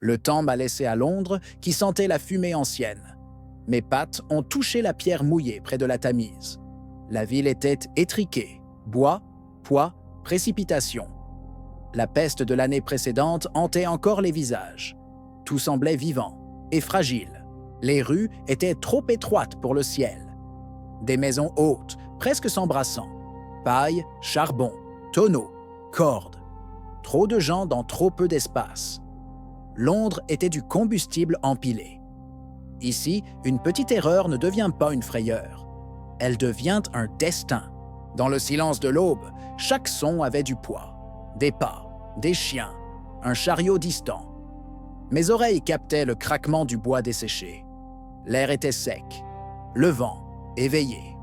Le temps m'a laissé à Londres, qui sentait la fumée ancienne. Mes pattes ont touché la pierre mouillée près de la Tamise. La ville était étriquée. Bois, poids, précipitation. La peste de l'année précédente hantait encore les visages. Tout semblait vivant et fragile. Les rues étaient trop étroites pour le ciel. Des maisons hautes, presque s'embrassant. Paille, charbon, tonneaux, cordes. Trop de gens dans trop peu d'espace. Londres était du combustible empilé. Ici, une petite erreur ne devient pas une frayeur. Elle devient un destin. Dans le silence de l'aube, chaque son avait du poids. Des pas, des chiens, un chariot distant. Mes oreilles captaient le craquement du bois desséché. L'air était sec, le vent éveillé.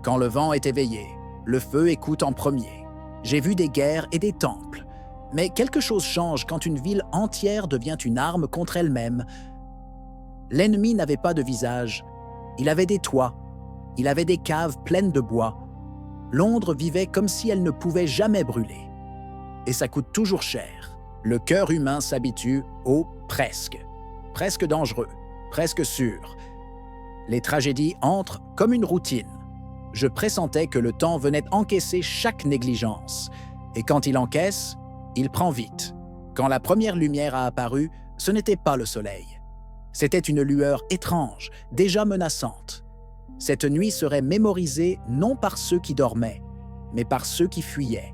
Quand le vent est éveillé, le feu écoute en premier. J'ai vu des guerres et des temples. Mais quelque chose change quand une ville entière devient une arme contre elle-même. L'ennemi n'avait pas de visage. Il avait des toits. Il avait des caves pleines de bois. Londres vivait comme si elle ne pouvait jamais brûler. Et ça coûte toujours cher. Le cœur humain s'habitue au presque. Presque dangereux, presque sûr. Les tragédies entrent comme une routine. Je pressentais que le temps venait encaisser chaque négligence. Et quand il encaisse, il prend vite. Quand la première lumière a apparu, ce n'était pas le soleil. C'était une lueur étrange, déjà menaçante. Cette nuit serait mémorisée non par ceux qui dormaient, mais par ceux qui fuyaient.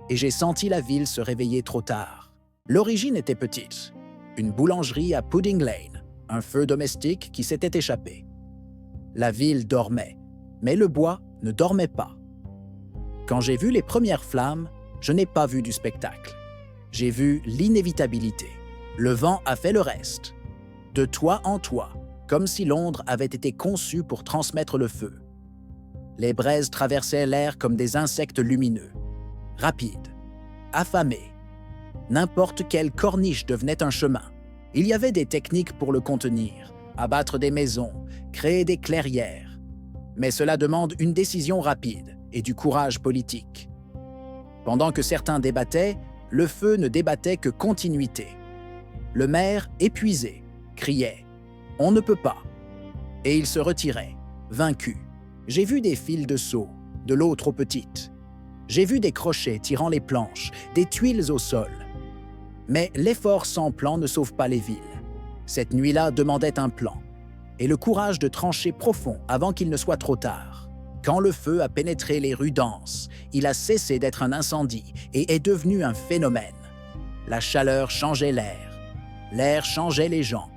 Et j'ai senti la ville se réveiller trop tard. L'origine était petite. Une boulangerie à Pudding Lane, un feu domestique qui s'était échappé. La ville dormait, mais le bois ne dormait pas. Quand j'ai vu les premières flammes, je n'ai pas vu du spectacle. J'ai vu l'inévitabilité. Le vent a fait le reste. De toit en toit, comme si Londres avait été conçue pour transmettre le feu. Les braises traversaient l'air comme des insectes lumineux, rapides, affamés. N'importe quelle corniche devenait un chemin. Il y avait des techniques pour le contenir, abattre des maisons, créer des clairières. Mais cela demande une décision rapide et du courage politique. Pendant que certains débattaient, le feu ne débattait que continuité. Le maire, épuisé, criait « On ne peut pas !» Et il se retirait, vaincu. J'ai vu des fils de seau, de l'eau trop petite. J'ai vu des crochets tirant les planches, des tuiles au sol. Mais l'effort sans plan ne sauve pas les villes. Cette nuit-là demandait un plan, et le courage de trancher profond avant qu'il ne soit trop tard. Quand le feu a pénétré les rues denses, il a cessé d'être un incendie et est devenu un phénomène. La chaleur changeait l'air changeait les gens.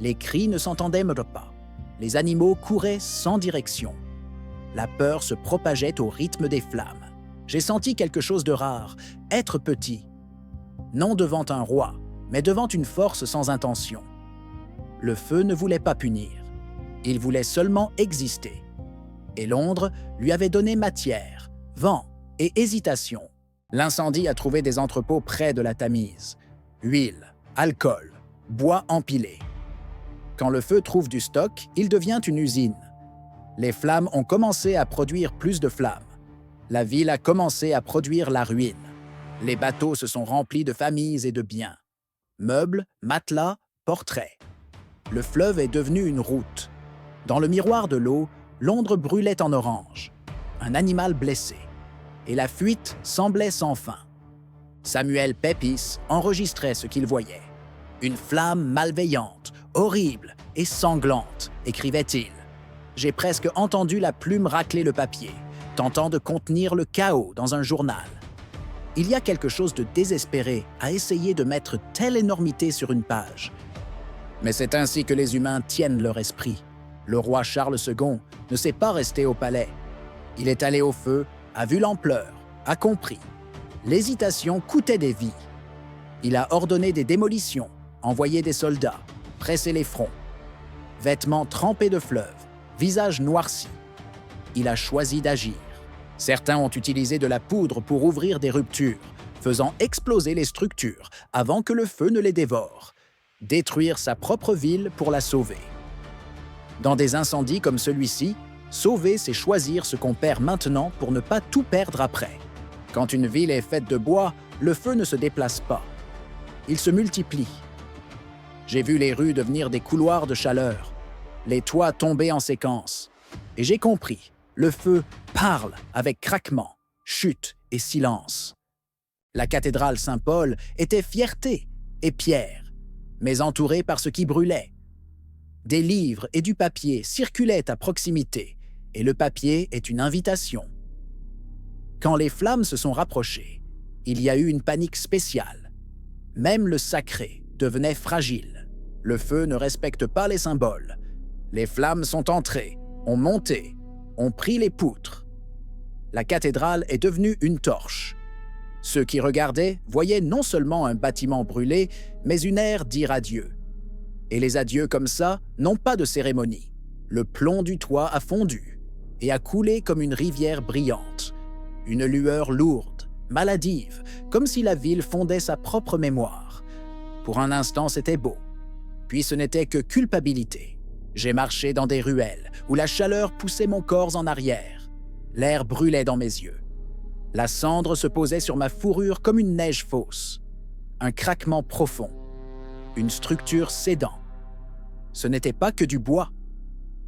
Les cris ne s'entendaient pas. Les animaux couraient sans direction. La peur se propageait au rythme des flammes. J'ai senti quelque chose de rare, être petit. Non devant un roi, mais devant une force sans intention. Le feu ne voulait pas punir. Il voulait seulement exister. Et Londres lui avait donné matière, vent et hésitation. L'incendie a trouvé des entrepôts près de la Tamise. Huile, alcool, bois empilé. Quand le feu trouve du stock, il devient une usine. Les flammes ont commencé à produire plus de flammes. La ville a commencé à produire la ruine. Les bateaux se sont remplis de familles et de biens. Meubles, matelas, portraits. Le fleuve est devenu une route. Dans le miroir de l'eau, Londres brûlait en orange. Un animal blessé. Et la fuite semblait sans fin. Samuel Pepys enregistrait ce qu'il voyait. Une flamme malveillante, horrible et sanglante, écrivait-il. J'ai presque entendu la plume racler le papier, tentant de contenir le chaos dans un journal. Il y a quelque chose de désespéré à essayer de mettre telle énormité sur une page. Mais c'est ainsi que les humains tiennent leur esprit. Le roi Charles II ne s'est pas resté au palais. Il est allé au feu, a vu l'ampleur, a compris. L'hésitation coûtait des vies. Il a ordonné des démolitions, envoyé des soldats, pressé les fronts. Vêtements trempés de fleuve, visage noirci. Il a choisi d'agir. Certains ont utilisé de la poudre pour ouvrir des ruptures, faisant exploser les structures avant que le feu ne les dévore. Détruire sa propre ville pour la sauver. Dans des incendies comme celui-ci, sauver, c'est choisir ce qu'on perd maintenant pour ne pas tout perdre après. Quand une ville est faite de bois, le feu ne se déplace pas. il se multiplie. J'ai vu les rues devenir des couloirs de chaleur, les toits tomber en séquence. Et j'ai compris, le feu parle avec craquement, chute et silence. La cathédrale Saint-Paul était fierté et pierre, mais entourée par ce qui brûlait. Des livres et du papier circulaient à proximité, et le papier est une invitation. Quand les flammes se sont rapprochées, il y a eu une panique spéciale. Même le sacré devenait fragile. Le feu ne respecte pas les symboles. Les flammes sont entrées, ont monté, ont pris les poutres. La cathédrale est devenue une torche. Ceux qui regardaient voyaient non seulement un bâtiment brûlé, mais une ère dire adieu. Et les adieux comme ça n'ont pas de cérémonie. Le plomb du toit a fondu et a coulé comme une rivière brillante. Une lueur lourde, maladive, comme si la ville fondait sa propre mémoire. Pour un instant, c'était beau. Puis ce n'était que culpabilité. J'ai marché dans des ruelles où la chaleur poussait mon corps en arrière. L'air brûlait dans mes yeux. La cendre se posait sur ma fourrure comme une neige fausse. Un craquement profond. Une structure cédant. Ce n'était pas que du bois.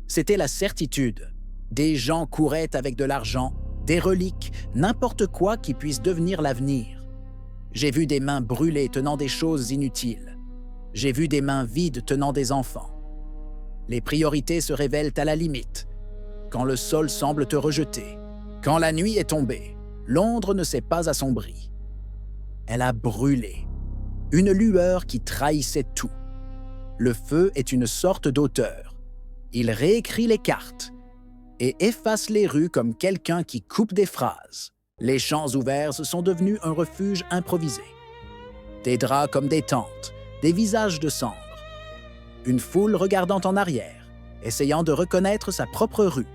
C'était la certitude. Des gens couraient avec de l'argent, des reliques, n'importe quoi qui puisse devenir l'avenir. J'ai vu des mains brûlées tenant des choses inutiles. J'ai vu des mains vides tenant des enfants. Les priorités se révèlent à la limite. Quand le sol semble te rejeter, quand la nuit est tombée, Londres ne s'est pas assombrie. Elle a brûlé. Une lueur qui trahissait tout. Le feu est une sorte d'auteur. Il réécrit les cartes et efface les rues comme quelqu'un qui coupe des phrases. Les champs ouverts sont devenus un refuge improvisé. Des draps comme des tentes, des visages de cendres. Une foule regardant en arrière, essayant de reconnaître sa propre rue.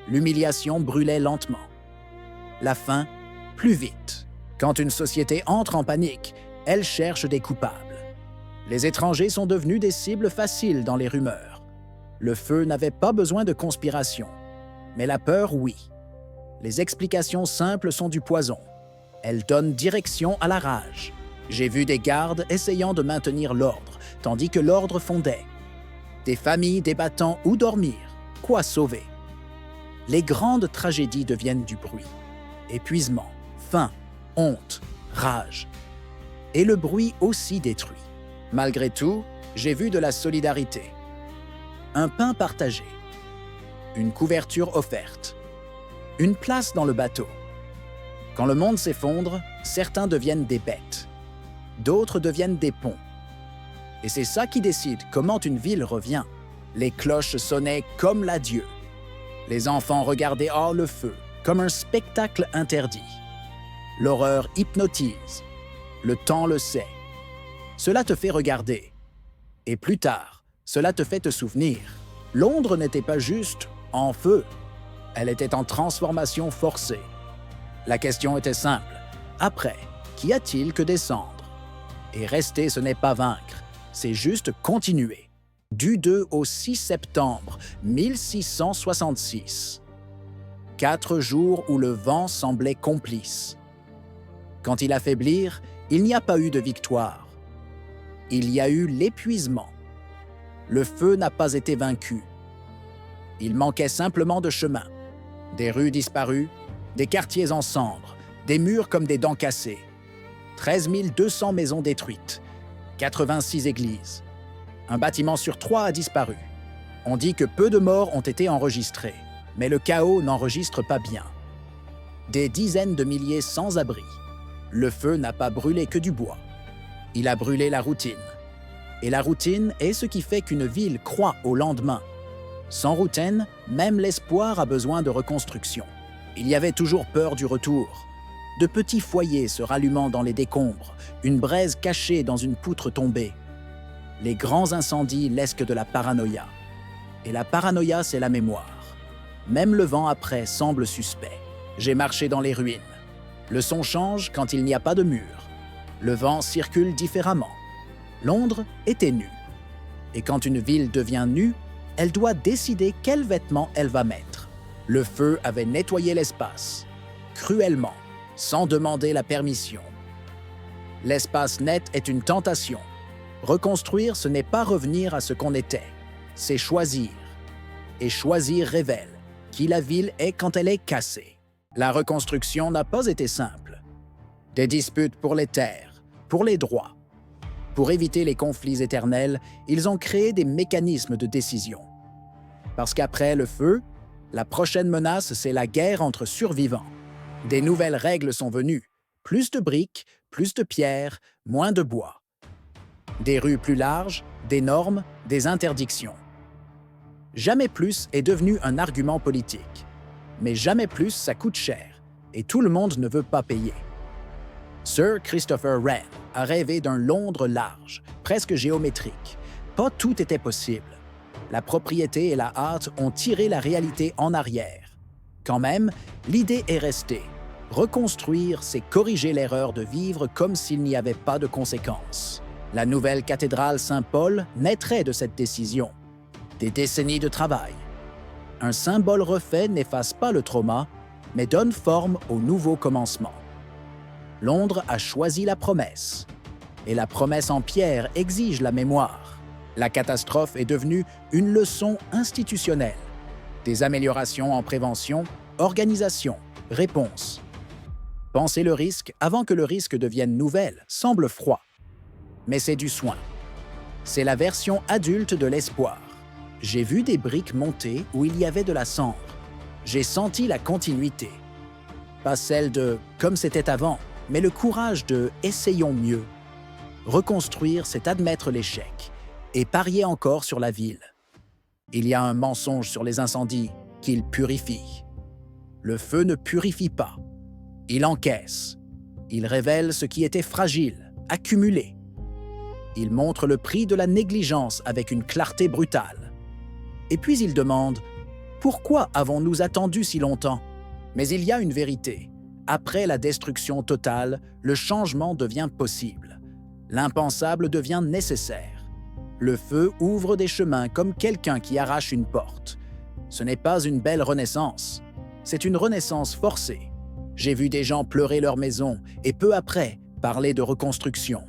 L'humiliation brûlait lentement. La faim, plus vite. Quand une société entre en panique, elle cherche des coupables. Les étrangers sont devenus des cibles faciles dans les rumeurs. Le feu n'avait pas besoin de conspiration. Mais la peur, oui. Les explications simples sont du poison. Elles donnent direction à la rage. J'ai vu des gardes essayant de maintenir l'ordre, tandis que l'ordre fondait. Des familles débattant où dormir, quoi sauver. Les grandes tragédies deviennent du bruit. Épuisement, faim, honte, rage. Et le bruit aussi détruit. Malgré tout, j'ai vu de la solidarité. Un pain partagé. Une couverture offerte. Une place dans le bateau. Quand le monde s'effondre, certains deviennent des bêtes. D'autres deviennent des ponts. Et c'est ça qui décide comment une ville revient. Les cloches sonnaient comme l'adieu. Les enfants regardaient hors le feu, comme un spectacle interdit. L'horreur hypnotise. Le temps le sait. Cela te fait regarder. Et plus tard, cela te fait te souvenir. Londres n'était pas juste en feu. Elle était en transformation forcée. La question était simple. Après, qu'y a-t-il que descendre? Et rester, ce n'est pas vaincre, c'est juste continuer. Du 2 au 6 septembre 1666. 4 jours où le vent semblait complice. Quand il affaiblir, il n'y a pas eu de victoire. Il y a eu l'épuisement. Le feu n'a pas été vaincu. Il manquait simplement de chemin. Des rues disparues, des quartiers en cendres, des murs comme des dents cassées. 13 200 maisons détruites, 86 églises. Un bâtiment sur 3 a disparu. On dit que peu de morts ont été enregistrés, mais le chaos n'enregistre pas bien. Des dizaines de milliers sans abri. Le feu n'a pas brûlé que du bois. Il a brûlé la routine. Et la routine est ce qui fait qu'une ville croît au lendemain. Sans routine, même l'espoir a besoin de reconstruction. Il y avait toujours peur du retour. De petits foyers se rallumant dans les décombres, une braise cachée dans une poutre tombée. Les grands incendies laissent que de la paranoïa. Et la paranoïa, c'est la mémoire. Même le vent après semble suspect. J'ai marché dans les ruines. Le son change quand il n'y a pas de mur. Le vent circule différemment. Londres était nue. Et quand une ville devient nue, elle doit décider quels vêtements elle va mettre. Le feu avait nettoyé l'espace, cruellement, sans demander la permission. L'espace net est une tentation. Reconstruire, ce n'est pas revenir à ce qu'on était, c'est choisir. Et choisir révèle qui la ville est quand elle est cassée. La reconstruction n'a pas été simple. Des disputes pour les terres, pour les droits. Pour éviter les conflits éternels, ils ont créé des mécanismes de décision. Parce qu'après le feu, la prochaine menace, c'est la guerre entre survivants. Des nouvelles règles sont venues. Plus de briques, plus de pierres, moins de bois. Des rues plus larges, des normes, des interdictions. Jamais plus est devenu un argument politique. Mais jamais plus ça coûte cher, et tout le monde ne veut pas payer. Sir Christopher Wren a rêvé d'un Londres large, presque géométrique. Pas tout était possible. La propriété et la hâte ont tiré la réalité en arrière. Quand même, l'idée est restée. Reconstruire, c'est corriger l'erreur de vivre comme s'il n'y avait pas de conséquences. La nouvelle cathédrale Saint-Paul naîtrait de cette décision. Des décennies de travail. Un symbole refait n'efface pas le trauma, mais donne forme au nouveau commencement. Londres a choisi la promesse. Et la promesse en pierre exige la mémoire. La catastrophe est devenue une leçon institutionnelle. Des améliorations en prévention, organisation, réponse. Penser le risque avant que le risque devienne nouvelle semble froid. Mais c'est du soin. C'est la version adulte de l'espoir. J'ai vu des briques monter où il y avait de la cendre. J'ai senti la continuité. Pas celle de « comme c'était avant », mais le courage de « essayons mieux ». Reconstruire, c'est admettre l'échec et parier encore sur la ville. Il y a un mensonge sur les incendies qu'il purifie. Le feu ne purifie pas. Il encaisse. Il révèle ce qui était fragile, accumulé. Il montre le prix de la négligence avec une clarté brutale. Et puis il demande « Pourquoi avons-nous attendu si longtemps ?» Mais il y a une vérité. Après la destruction totale, le changement devient possible. L'impensable devient nécessaire. Le feu ouvre des chemins comme quelqu'un qui arrache une porte. Ce n'est pas une belle renaissance, c'est une renaissance forcée. J'ai vu des gens pleurer leur maison et peu après parler de reconstruction.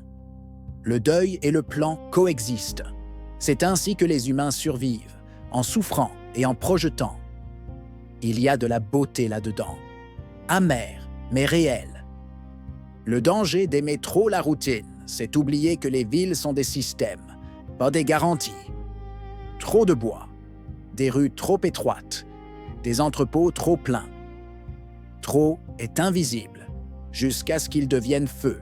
Le deuil et le plan coexistent. C'est ainsi que les humains survivent, en souffrant et en projetant. Il y a de la beauté là-dedans, amère mais réelle. Le danger d'aimer trop la routine, c'est oublier que les villes sont des systèmes, pas des garanties. Trop de bois, des rues trop étroites, des entrepôts trop pleins. Trop est invisible, jusqu'à ce qu'il devienne feu.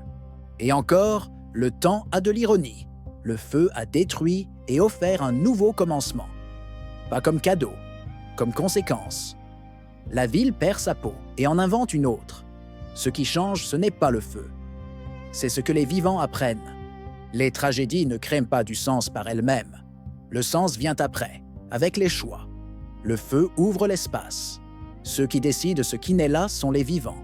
Et encore, le temps a de l'ironie. Le feu a détruit et offert un nouveau commencement. Pas comme cadeau, comme conséquence. La ville perd sa peau et en invente une autre. Ce qui change, ce n'est pas le feu. C'est ce que les vivants apprennent. Les tragédies ne créent pas du sens par elles-mêmes. Le sens vient après, avec les choix. Le feu ouvre l'espace. Ceux qui décident ce qui naît là sont les vivants.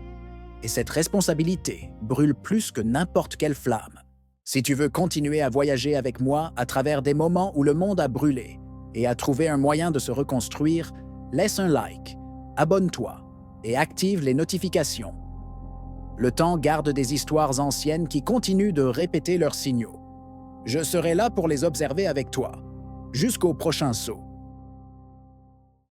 Et cette responsabilité brûle plus que n'importe quelle flamme. Si tu veux continuer à voyager avec moi à travers des moments où le monde a brûlé et à trouver un moyen de se reconstruire, laisse un like, abonne-toi et active les notifications. Le temps garde des histoires anciennes qui continuent de répéter leurs signaux. Je serai là pour les observer avec toi, jusqu'au prochain saut.